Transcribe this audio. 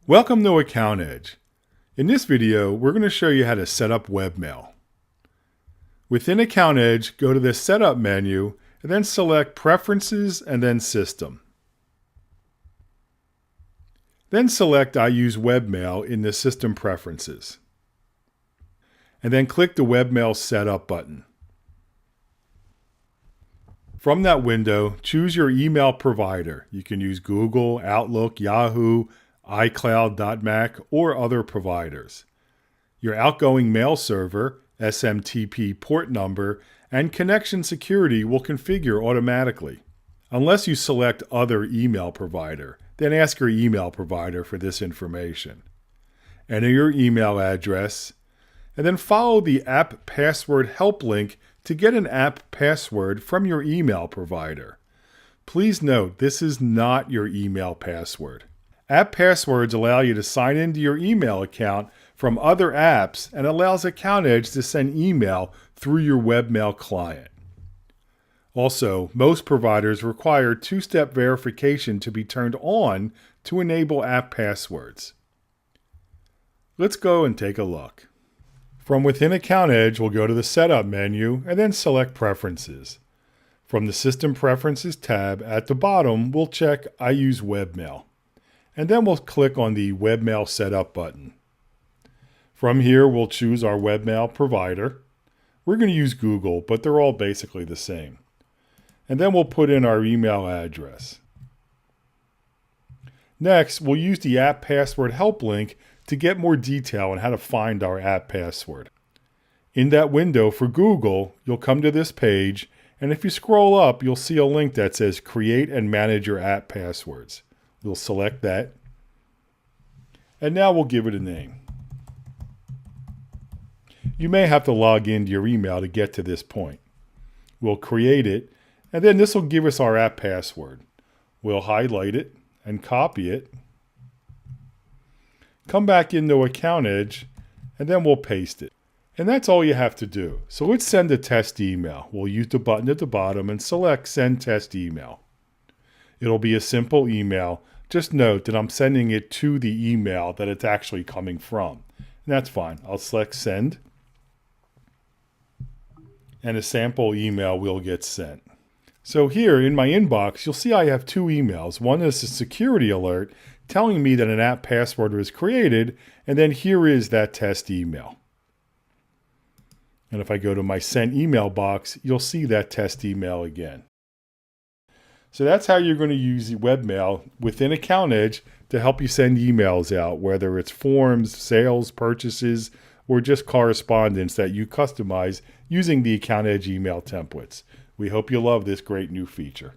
Welcome to AccountEdge. In this video, we're going to show you how to set up webmail. Within AccountEdge, go to the Setup menu and then select Preferences and then System. Then select I use webmail in the System Preferences. And then click the Webmail Setup button. From that window, choose your email provider. You can use Google, Outlook, Yahoo, iCloud.Mac, or other providers. Your outgoing mail server, SMTP port number, and connection security will configure automatically. Unless you select Other Email Provider, then ask your email provider for this information. Enter your email address, and then follow the App Password Help link to get an app password from your email provider. Please note, this is not your email password. App passwords allow you to sign into your email account from other apps and allows AccountEdge to send email through your webmail client. Also, most providers require two-step verification to be turned on to enable app passwords. Let's go and take a look. From within AccountEdge, we'll go to the Setup menu and then select Preferences. From the System Preferences tab at the bottom, we'll check I use webmail. And then we'll click on the Webmail Setup button. From here, we'll choose our webmail provider. We're going to use Google, but they're all basically the same. And then we'll put in our email address. Next, we'll use the App Password Help link to get more detail on how to find our app password. In that window for Google, you'll come to this page, and if you scroll up, you'll see a link that says Create and Manage Your App Passwords. We'll select that, and now we'll give it a name. You may have to log into your email to get to this point. We'll create it, and then this will give us our app password. We'll highlight it and copy it. Come back into AccountEdge, and then we'll paste it. And that's all you have to do. So let's send a test email. We'll use the button at the bottom and select Send Test Email. It'll be a simple email. Just note that I'm sending it to the email that it's actually coming from. And that's fine. I'll select Send. And a sample email will get sent. So here in my inbox, you'll see I have two emails. One is a security alert telling me that an app password was created, and then here is that test email. And if I go to my sent email box, you'll see that test email again. So that's how you're going to use webmail within AccountEdge to help you send emails out, whether it's forms, sales, purchases, or just correspondence that you customize using the AccountEdge email templates. We hope you love this great new feature.